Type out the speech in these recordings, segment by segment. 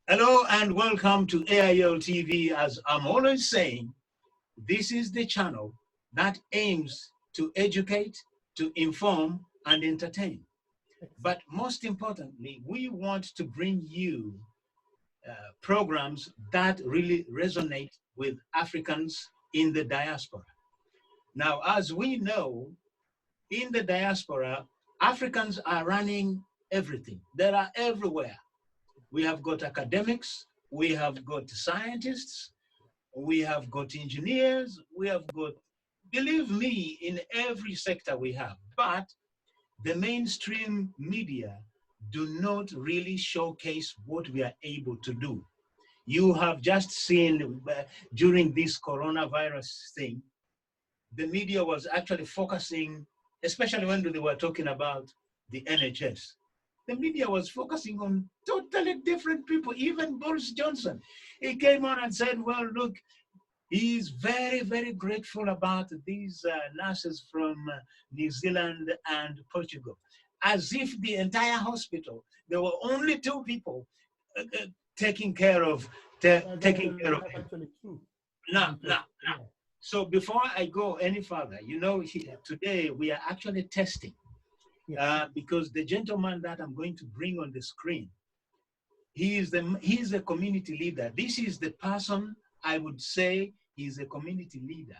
Hello and welcome to AIL TV. As I'm always saying, this is the channel that aims to educate, to inform, and entertain. But most importantly, we want to bring you programs that really resonate with Africans in the diaspora. Now, as we know, in the diaspora, Africans are running everything. They are everywhere. We have got academics, we have got scientists, we have got engineers, we have got, believe me, in every sector we have. But the mainstream media do not really showcase what we are able to do. You have just seen during this coronavirus thing, the media was actually focusing, especially when they were talking about the NHS. The media was focusing on totally different people, even Boris Johnson. He came on and said, well, look, he's very, very grateful about these nurses from New Zealand and Portugal, as if the entire hospital, there were only two people taking care of taking care of That's him. actually true. Now, Because, now, now. So before I go any further, today we are actually testing because the gentleman that I'm going to bring on the screen, he is a community leader. This is the person I would say is a community leader.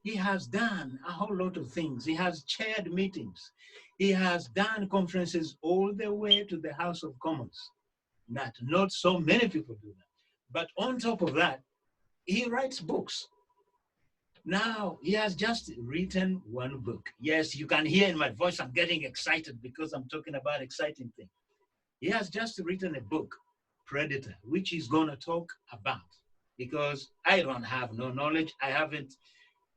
He has done a whole lot of things. He has chaired meetings. He has done conferences all the way to the House of Commons. Not so many people do that. But on top of that, he writes books. Now, he has just written one book. Yes, you can hear in my voice, I'm getting excited because I'm talking about exciting things. He has just written a book, Predator, which he's going to talk about because I don't have no knowledge. I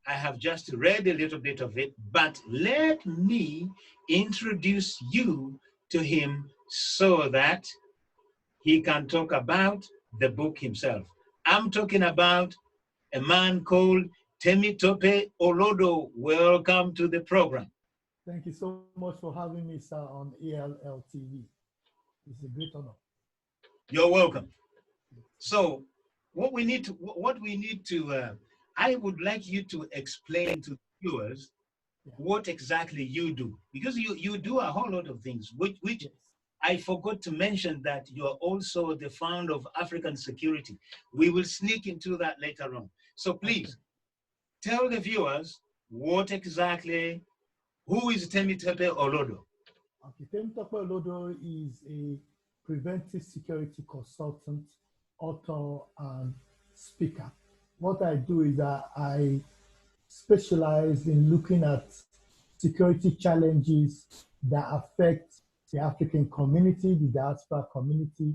have just read a little bit of it, but let me introduce you to him so that he can talk about the book himself. I'm talking about a man called Temitope Olodo. Welcome to the program. thank you so much for having me, sir, on ALL TV. It's a great honor. You're welcome. So, what we need to, I would like you to explain to viewers Yeah. what exactly you do, because you do a whole lot of things, which Yes. I forgot to mention that you are also the founder of African Security. We will sneak into that later on. So Okay. please tell the viewers what exactly, who is Temitope Olodo? Okay. Temitope Olodo is a preventive security consultant, author, and speaker. What I do is that I specialize in looking at security challenges that affect the African community, the diaspora community,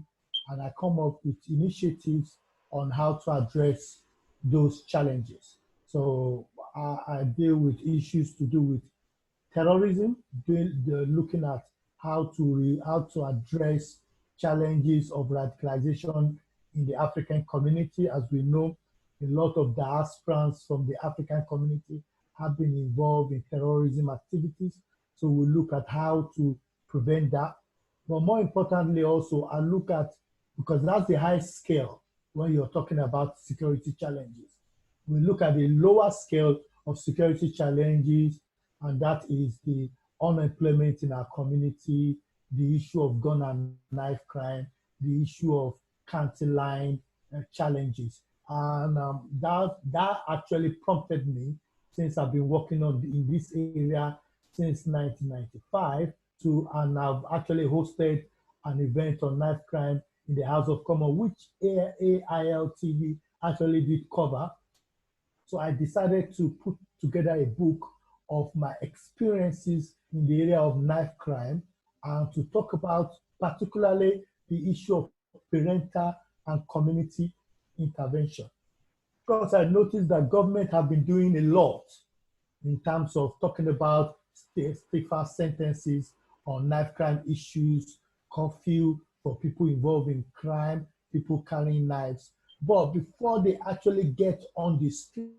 and I come up with initiatives on how to address those challenges. So I deal with issues to do with terrorism, looking at how to address challenges of radicalization in the African community. As we know, a lot of diasporans from the African community have been involved in terrorism activities. So we look at how to prevent that. But more importantly, also, I look at, because that's the high scale when you're talking about security challenges. We look at the lower scale of security challenges, and that is the unemployment in our community, the issue of gun and knife crime, the issue of county line challenges. And that actually prompted me, since I've been working in this area since 1995, and I've actually hosted an event on knife crime in the House of Commons, which AIL TV actually did cover. So I decided to put together a book of my experiences in the area of knife crime and to talk about particularly the issue of parental and community intervention. Because I noticed that government have been doing a lot in terms of talking about stiffer sentences on knife crime issues, curfew for people involved in crime, people carrying knives. But before they actually get on the street,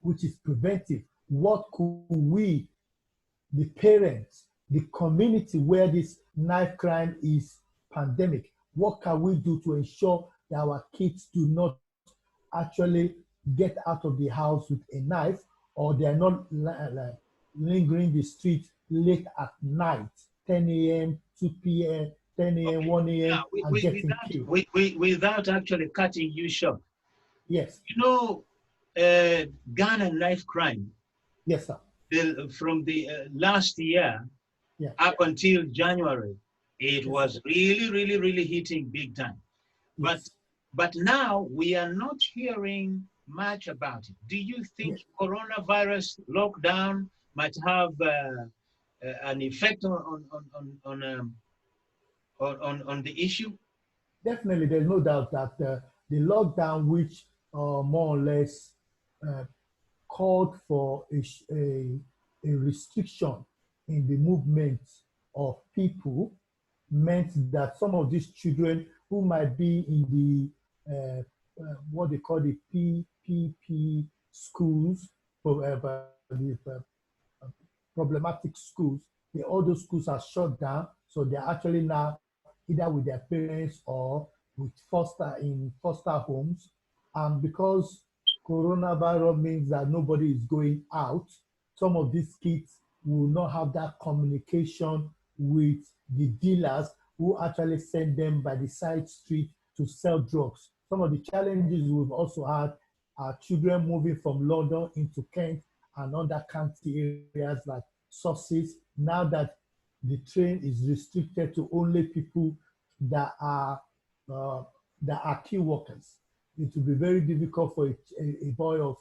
which is preventive, what could we, the parents, the community where this knife crime is pandemic, what can we do to ensure that our kids do not actually get out of the house with a knife, or they are not lingering the street late at night, 10 a.m., 2 p.m., 10 a.m., Okay. 1 Yeah, a.m., and getting without killed. without actually cutting you short, Yes, you know, gun and knife crime yes, sir. from the last year Yeah, up until January, it yes, sir. was really, really, really hitting big time. But Yes, but now we are not hearing much about it. Do you think yes. coronavirus lockdown might have an effect on the issue? Definitely, there's no doubt that the lockdown, which more or less uh, called for a restriction in the movement of people, meant that some of these children who might be in what they call the PPP schools, problematic schools, all those schools are shut down. So they're actually now either with their parents or with foster homes. And because coronavirus means that nobody is going out, some of these kids will not have that communication with the dealers who actually send them by the side street to sell drugs. Some of the challenges we've also had are children moving from London into Kent and other county areas like Sussex. Now that the train is restricted to only people that are uh, key workers, it will be very difficult for a boy of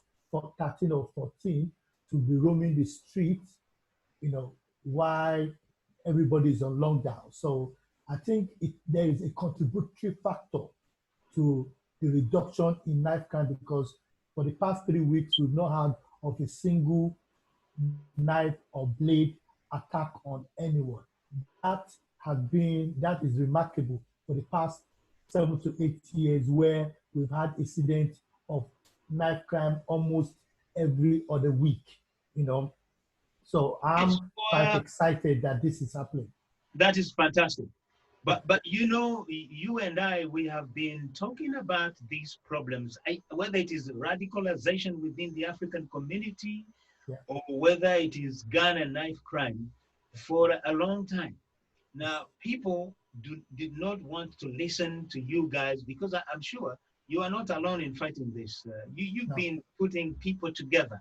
13 or 14 to be roaming the streets, why everybody is on lockdown. So I think there is a contributory factor to the reduction in knife crime, because for the past 3 weeks, we've not had of a single knife or blade attack on anyone. That is remarkable for the past 7 to 8 years, where we've had incidents of knife crime almost every other week, you know. So Yes, I'm quite excited that this is happening. that is fantastic. Yeah, But you know, you and I, we have been talking about these problems, whether it is radicalization within the African community yeah, or whether it is gun and knife crime for a long time. yes, Now, people did not want to listen to you guys because I'm sure you are not alone in fighting this. You've no, been putting people together.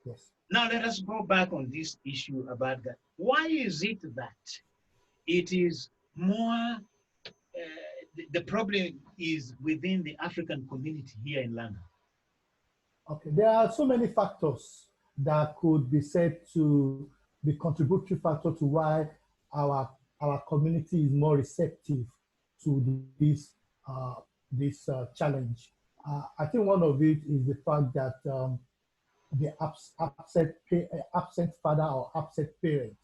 yes. Now, let us go back on this issue about that. Why is it that it is more, the problem is within the African community here in London? Okay, there are so many factors that could be said to be contributory factor to why our our community is more receptive to this challenge. I think one of it is the fact that the absent father or absent parent,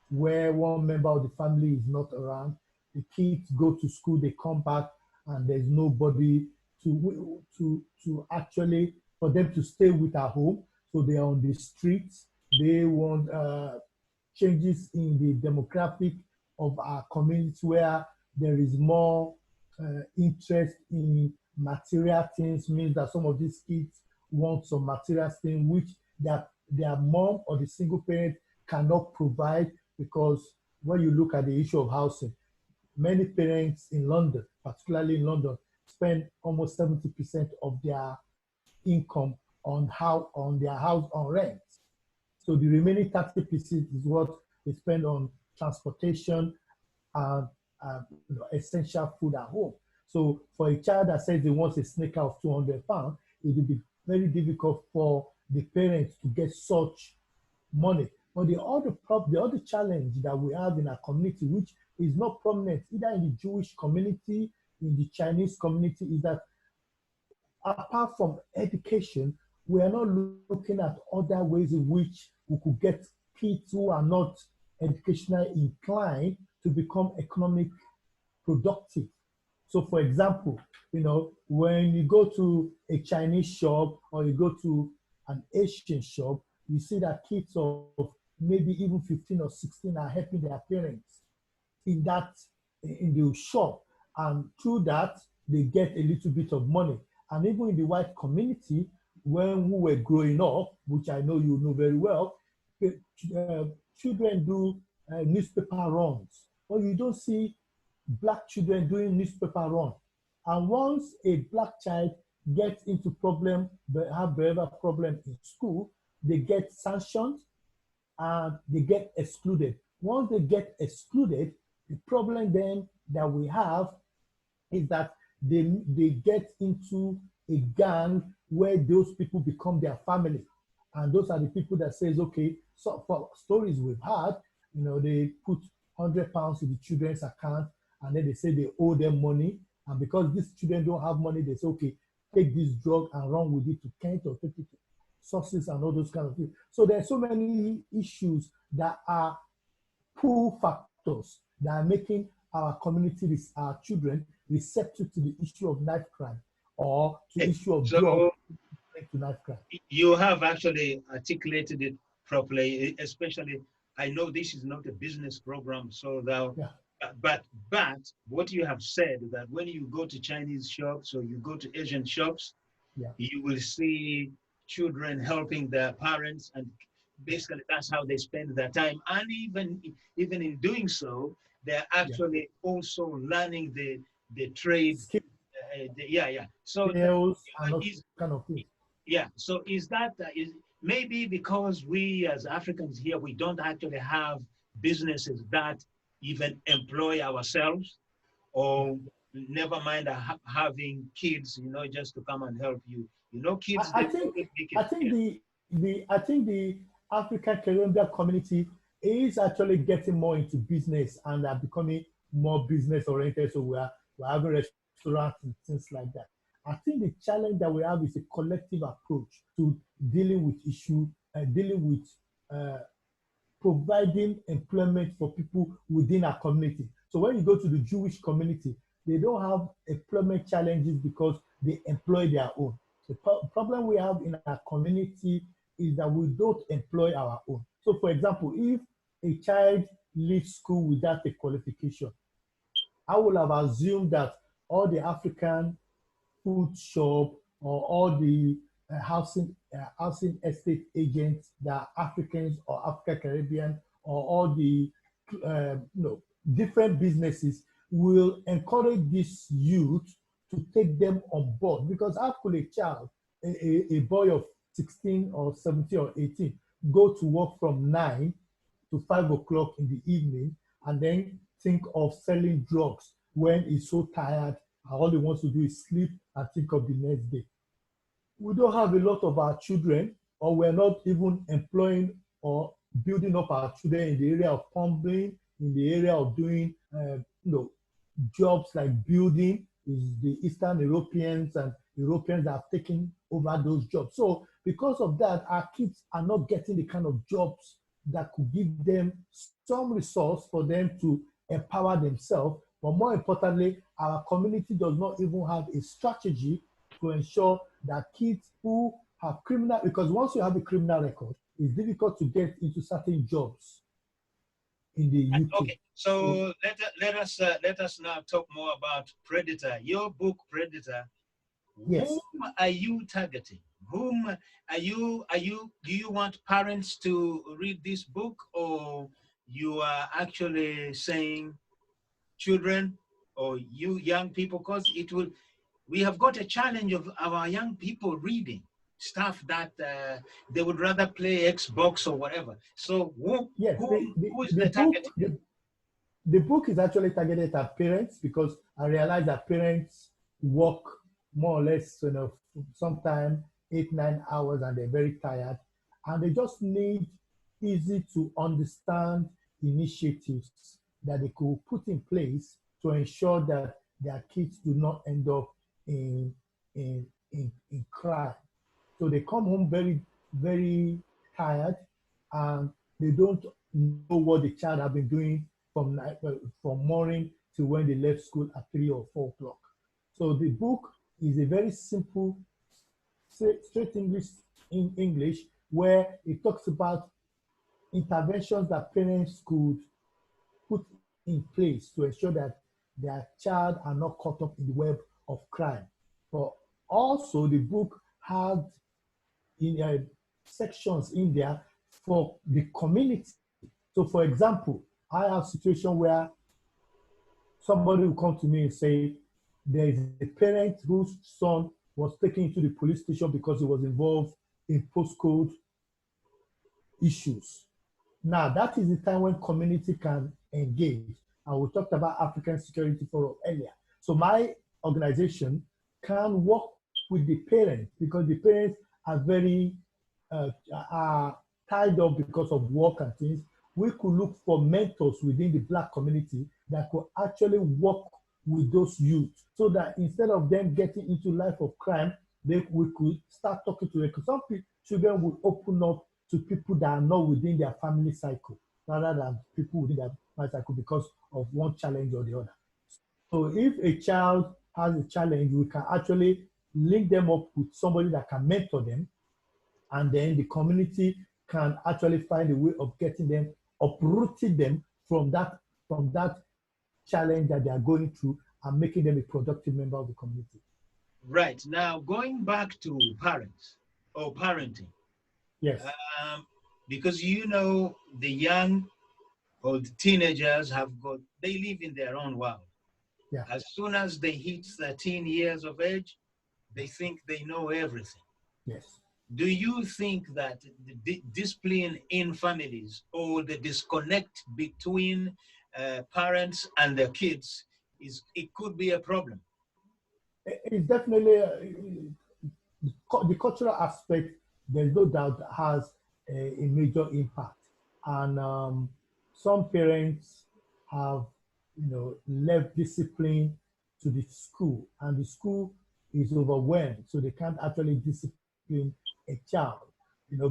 where one member of the family is not around. The kids go to school, they come back, and there's nobody to actually for them to stay with at home. So they are on the streets. They want changes in the demographic of our community, where there is more interest in material things, means that some of these kids want some material thing which their mom or the single parent cannot provide, because when you look at the issue of housing, many parents in London, particularly in London, spend almost 70% of their income on their house on rent. So the remaining 30% is what they spend on transportation and essential food at home. So for a child that says he wants a sneaker of £200, it will be very difficult for the parents to get such money. But the other challenge that we have in our community, which is not prominent either in the Jewish community, in the Chinese community, is that apart from education, we are not looking at other ways in which we could get kids who are not educationally inclined to become economic productive. So, for example, when you go to a Chinese shop or you go to an Asian shop, you see that kids of maybe even 15 or 16 are helping their parents in the shop. and through that, they get a little bit of money. And even in the white community, when we were growing up, which I know you know very well, uh, children do newspaper runs, but you don't see black children doing newspaper run. And once a black child gets into problem, have behavioral problem in school, they get sanctioned and they get excluded. Once they get excluded, the problem then that we have is that they get into a gang where those people become their family. And those are the people that says, okay, so for stories we've had, they put £100 in the children's account and then they say they owe them money. And because these children don't have money, they say, okay, take this drug and run with it to Kent or take it to sources and all those kind of things. So there are so many issues that are pull factors that are making our community, our children, receptive to the issue of knife crime or to the issue of drug to knife crime. You have actually articulated it properly, especially, I know this is not a business program, so that, Yeah. but what you have said, that when you go to Chinese shops or you go to Asian shops, Yeah. you will see children helping their parents, and basically that's how they spend their time. And even in doing so, they're actually also learning the trade. Skills, So and all is, kind of things. yeah. So is that is maybe because we as Africans here, we don't actually have businesses that even employ ourselves, or never mind having kids, just to come and help you. Kids. I think the African Caribbean community is actually getting more into business and are becoming more business oriented. So we're having restaurants and things like that. I think the challenge that we have is a collective approach to dealing with dealing with providing employment for people within our community. So when you go to the Jewish community, they don't have employment challenges because they employ their own. The problem we have in our community is that we don't employ our own. So for example, if a child leaves school without a qualification, I would have assumed that all the African food shop or all the housing estate agents that are Africans or African Caribbean or all the different businesses will encourage this youth to take them on board, because how could a child, a boy of 16 or 17 or 18, go to work from 9 to 5 o'clock in the evening and then think of selling drugs when he's so tired and all he wants to do is sleep and think of the next day? We don't have a lot of our children, or we're not even employing or building up our children in the area of plumbing, in the area of doing jobs like building. Is the Eastern Europeans and Europeans that have taken over those jobs. So because of that, our kids are not getting the kind of jobs that could give them some resource for them to empower themselves. But more importantly, our community does not even have a strategy to ensure that kids who have criminal, because once you have a criminal record, it's difficult to get into certain jobs in the UK. Okay, so let us now talk more about Predator. Your book, Predator. Yes. Whom are you targeting? Whom are you? Do you want parents to read this book, or you are actually saying children or you young people? Because we have got a challenge of our young people reading stuff that they would rather play Xbox or whatever. So who is the target? The book is actually targeted at parents, because I realize that parents work more or less, sometimes 8-9 hours, and they're very tired, and they just need easy to understand initiatives that they could put in place to ensure that their kids do not end up in crime. So they come home very, very tired, and they don't know what the child have been doing from morning to when they left school at 3 or 4 o'clock. So the book is a very simple, straight English, where it talks about interventions that parents could put in place to ensure that their child are not caught up in the web of crime. But also the book had in sections in there for the community. So for example, I have a situation where somebody will come to me and say, there is a parent whose son was taken into the police station because he was involved in postcode issues. Now, that is the time when community can engage. And we talked about African Security Forum earlier. So my organization can work with the parents because the parents are very are tied up because of work and things. We could look for mentors within the Black community that could actually work with those youth so that instead of them getting into life of crime, we could start talking to them. Because some children will open up to people that are not within their family cycle rather than people within their family cycle because of one challenge or the other. So if a child has a challenge, we can actually link them up with somebody that can mentor them, and then the community can actually find a way of getting them, uprooting them from that challenge that they are going through and making them a productive member of the community. Right. Now, going back to parents or parenting, Yes. because the young or the teenagers they live in their own world. Yeah. As soon as they hit 13 years of age, they think they know everything. Yes. Do you think that the discipline in families or the disconnect between parents and their kids it could be a problem? It's definitely the cultural aspect. There's no doubt has a major impact, and some parents have, left discipline to the school, and the school is overwhelmed, so they can't actually discipline a child.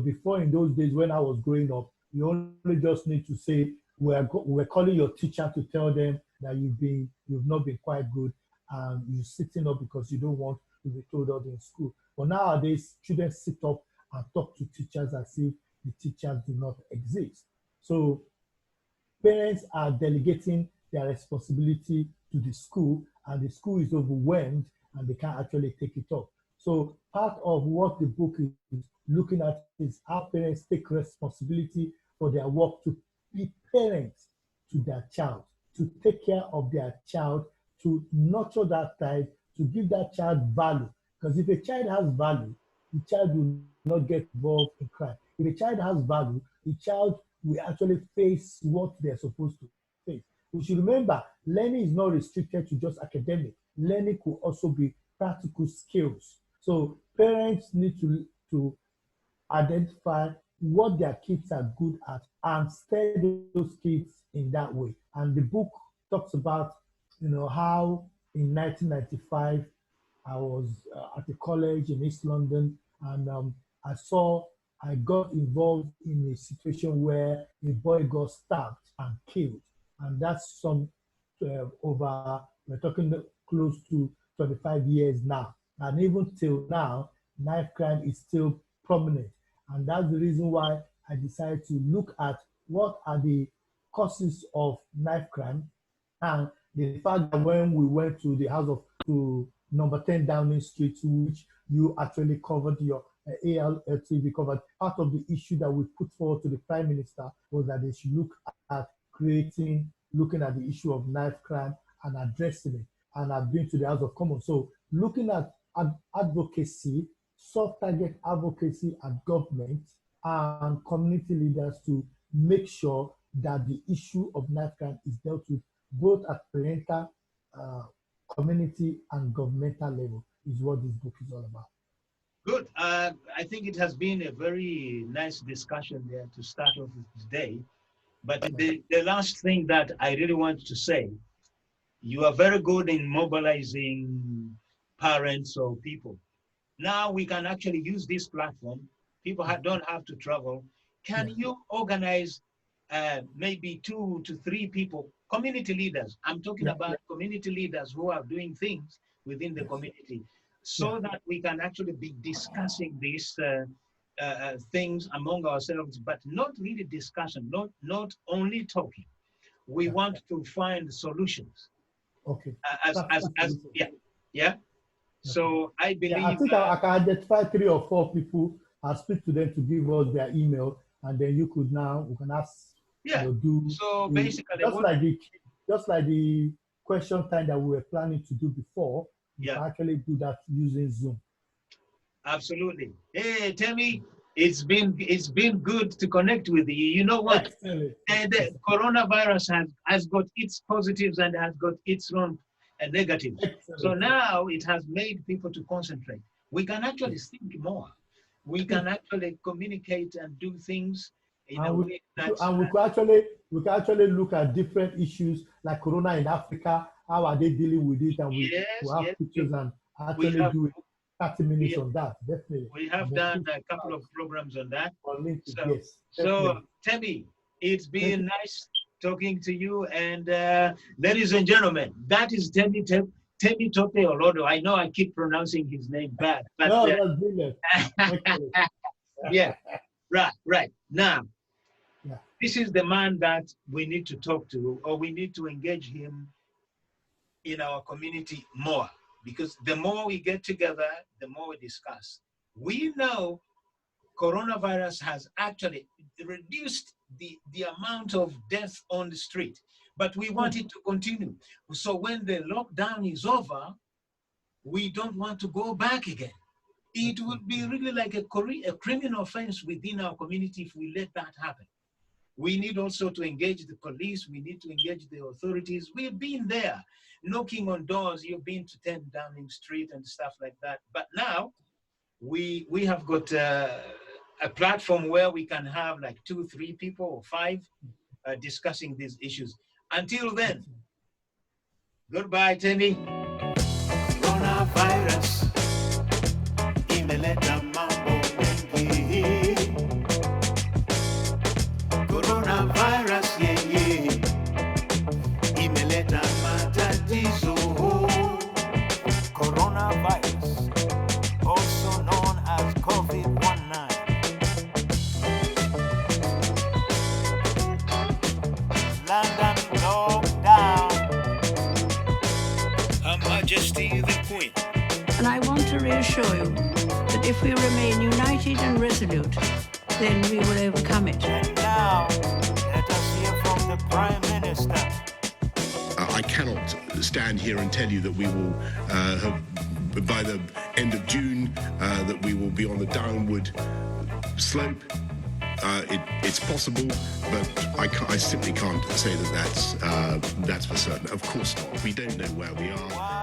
Before in those days when I was growing up, you only just need to say we're calling your teacher to tell them that you've not been quite good, and you're sitting up because you don't want to be told off in school. But nowadays, children sit up and talk to teachers as if the teachers do not exist. So parents are delegating their responsibility to the school, and the school is overwhelmed and they can't actually take it up. So part of what the book is looking at is how parents take responsibility for their work to be parents to their child, to take care of their child, to nurture that child, to give that child value. Because if a child has value, the child will not get involved in crime. If a child has value, the child will actually face what they're supposed to face. We should remember, learning is not restricted to just academic. Learning could also be practical skills. So parents need to identify what their kids are good at and steer those kids in that way. And the book talks about, how in 1995 I was at a college in East London, and I got involved in a situation where a boy got stabbed and killed, and that's we're talking close to 25 years now, and even till now, knife crime is still prominent, and that's the reason why I decided to look at what are the causes of knife crime, and the fact that when we went to the house of to number 10 Downing Street, which you actually covered, your ALTV covered, part of the issue that we put forward to the Prime Minister was that they should look at looking at the issue of knife crime and addressing it. And I've been to the House of Commons. So looking at advocacy, soft target advocacy at government and community leaders to make sure that the issue of knife crime is dealt with both at parental, community, and governmental level is what this book is all about. Good. I think it has been a very nice discussion there to start off with today. But the last thing that I really want to say, you are very good in mobilizing parents or people. Now we can actually use this platform. People don't have to travel. Can you organize maybe 2 to 3 people, community leaders? I'm talking about community leaders who are doing things within the community, so that we can actually be discussing these things among ourselves, but not really discussion, not only talking. We want to find solutions. Okay. Yeah, yeah. So I believe. Yeah, I think I can identify 3 or 4 people. I'll speak to them to give us their email, and then we can ask, Yeah. So basically, just like the question time that we were planning to do before, we can actually do that using Zoom. Absolutely. Hey, Temi, it's been good to connect with you. You know what? Excellent. The coronavirus has got its positives and has got its own negatives. Excellent. So now it has made people to concentrate. We can actually think more. We can actually communicate and do things in a way that. And we can actually look at different issues like Corona in Africa. How are they dealing with it? And we have pictures and actually do 30 minutes on that. Definitely. We have done a couple of programs on that. So Temi, it's been nice talking to you. And ladies and gentlemen, that is Temitope Olodo. I know I keep pronouncing his name bad. But, no, that's brilliant. Yeah, right. Now, this is the man that we need to talk to, or we need to engage him in our community more. Because the more we get together, the more we discuss. We know coronavirus has actually reduced the amount of death on the street, but we want it to continue. So when the lockdown is over, we don't want to go back again. It would be really like a criminal offense within our community if we let that happen. We need also to engage the police. We need to engage the authorities. We've been there, knocking on doors. You've been to 10 Downing Street and stuff like that. But now we have got a platform where we can have like 2, 3 people or 5 discussing these issues. Until then, goodbye, Temi. Coronavirus. Imeleta mambo mengi. Coronavirus, imeleta matatizo. Coronavirus, also known as COVID-19. London lockdown. Her Majesty the Queen. And I want to reassure you that if we remain united and resolute, then we will overcome it. And now, let us hear from the Prime Minister. I cannot stand here and tell you that we will have, by the end of June, that we will be on the downward slope. It's possible, but I simply can't say that that's for certain. Of course not. We don't know where we are.